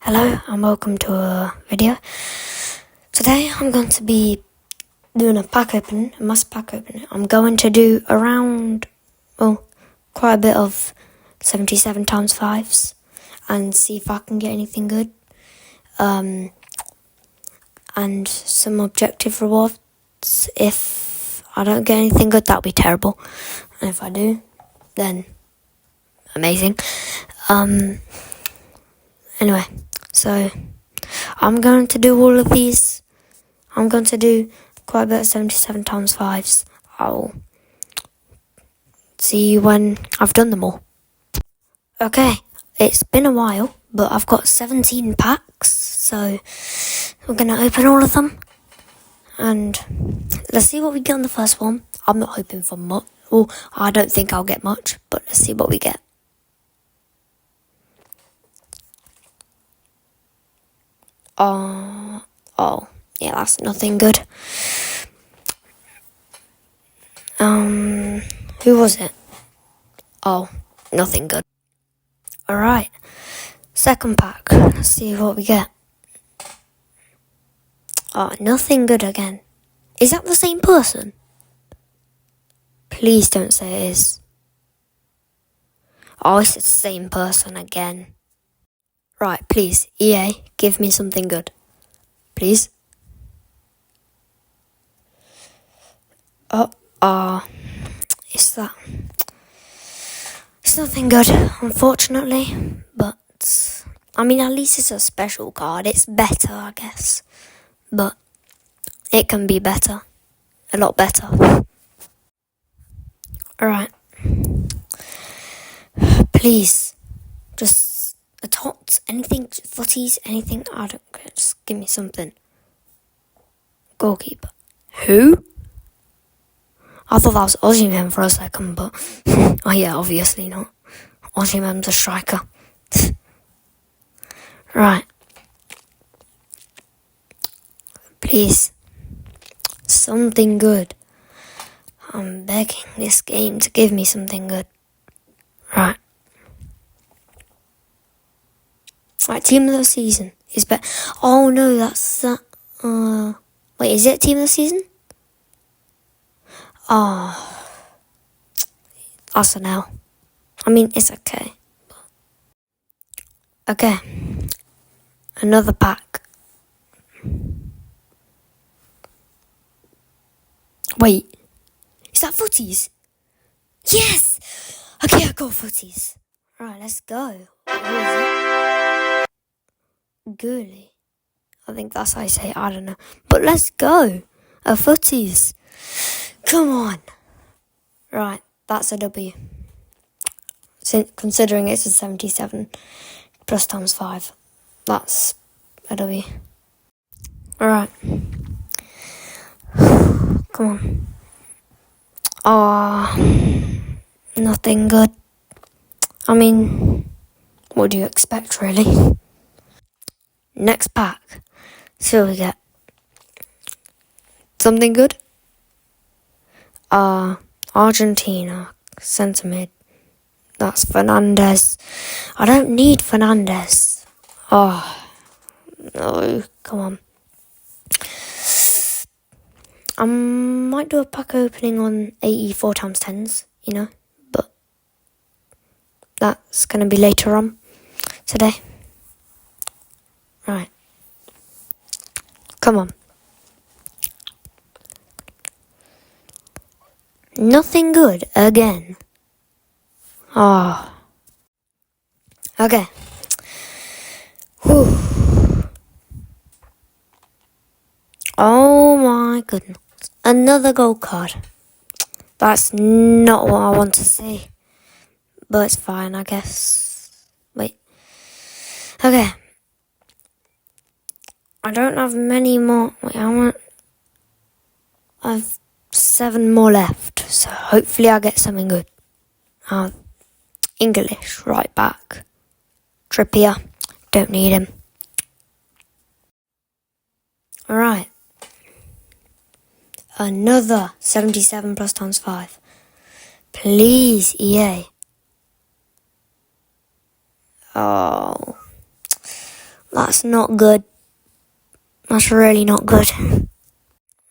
Hello and welcome to a video. Today I'm going to be doing a massive pack opening. I'm going to do quite a bit of 77 times 5s and see if I can get anything good. And some objective rewards. If I don't get anything good, that'll be terrible. And if I do, then amazing. Anyway, so I'm going to do all of these. I'm going to do quite a bit of 77 times 5s. I'll see you when I've done them all. Okay, it's been a while, but I've got 17 packs, so we're going to open all of them. And let's see what we get on the first one. I'm not hoping for much. Well, I don't think I'll get much, but let's see what we get. Yeah, that's nothing good. Who was it? Oh, nothing good. Alright, second pack. Let's see what we get. Oh, nothing good again. Is that the same person? Please don't say it is. Oh, it's the same person again. Right, please, EA, give me something good. Please. It's nothing good, unfortunately, but, I mean, at least it's a special card. It's better, I guess, but it can be better, a lot better. Alright, please, just a tots, anything, Futties, anything, I don't care, just give me something. Goalkeeper. Who? I thought that was Osimhen for a second, but oh yeah, obviously not. Osimhen's a striker. Right. Please. Something good. I'm begging this game to give me something good. Right. Right, team of the season is better. Oh no, that's that. Wait, is it team of the season? Oh, that's an L. I mean, it's okay. Okay, another pack. Wait, is that Futties? Yes! Okay, I got Futties. Right, let's go. Who is it? Gurley. I think that's how I say it, I don't know. But let's go. A Futties. Come on. Right, that's a W. Considering it's a 77 plus times 5. That's a W. Alright. Come on. Nothing good. I mean, what do you expect, really? Next pack. See what we get. Something good? Argentina. Centre mid. That's Fernandez. I don't need Fernandez. Oh, no, come on. I might do a pack opening on 84 times 10s, but that's going to be later on today. Right. Come on. Nothing good again. Oh. Okay. Whew. Oh my goodness. Another gold card. That's not what I want to see. But it's fine, I guess. Wait. Okay. I don't have many more. Wait, I've 7 more left. So hopefully I'll get something good. English, right back. Trippier, don't need him. Alright. Another 77 plus times 5. Please, EA. Oh. That's not good. That's really not good.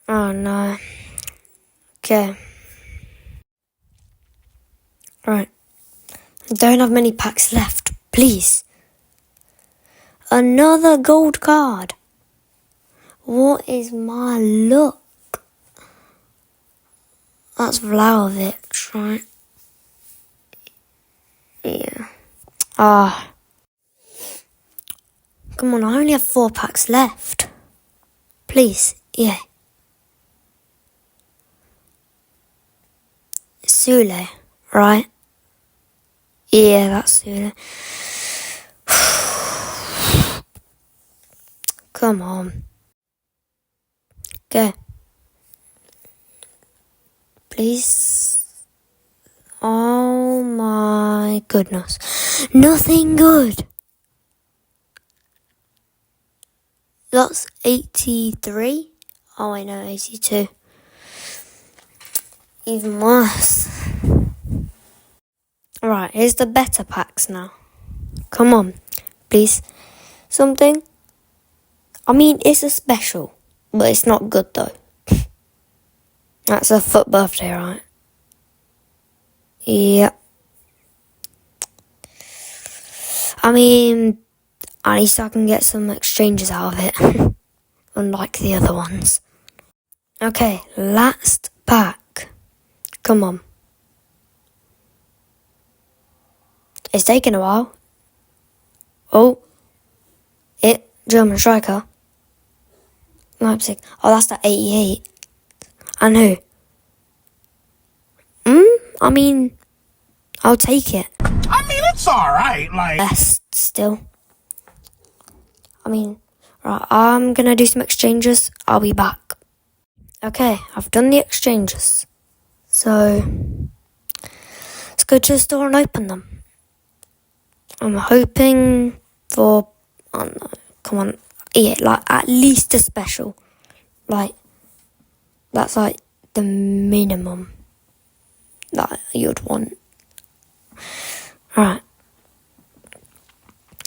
Oh no. Okay. Right. I don't have many packs left. Please. Another gold card. What is my luck? That's Vlahovic, right? Yeah. Come on, I only have 4 packs left. Please, yeah. Sule, right? Yeah, that's Sule. Come on. Okay. Please. Oh my goodness. Nothing good. That's 83. Oh, I know, 82. Even worse. Right, here's the better packs now. Come on, please. Something. I mean, it's a special, but it's not good though. That's a foot birthday, right? Yep. I mean, at least I can get some exchanges out of it. Unlike the other ones. Okay, last pack. Come on. It's taking a while. Oh. German striker. Leipzig. Oh, that's the 88. And who? I mean, I'll take it. I mean, it's alright, like... Best still. I mean, right, I'm gonna do some exchanges. I'll be back. Okay, I've done the exchanges. So, let's go to the store and open them. I'm hoping for, I don't know, come on, yeah, like at least a special. Like, that's like the minimum that you'd want. Right.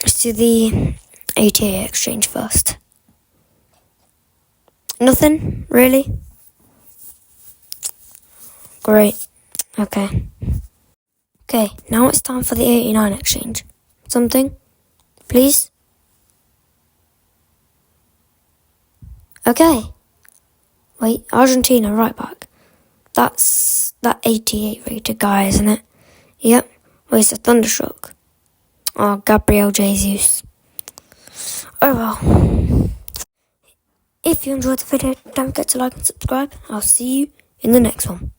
Let's do the ATA exchange first. Nothing, really? Great. Okay. Okay, now it's time for the 89 exchange. Something, please? Okay. Wait, Argentina, right back. That's that 88 rated guy, isn't it? Yep. Where's the Thunderstruck? Oh, Gabriel Jesus. Oh well. If you enjoyed the video, don't forget to like and subscribe. I'll see you in the next one.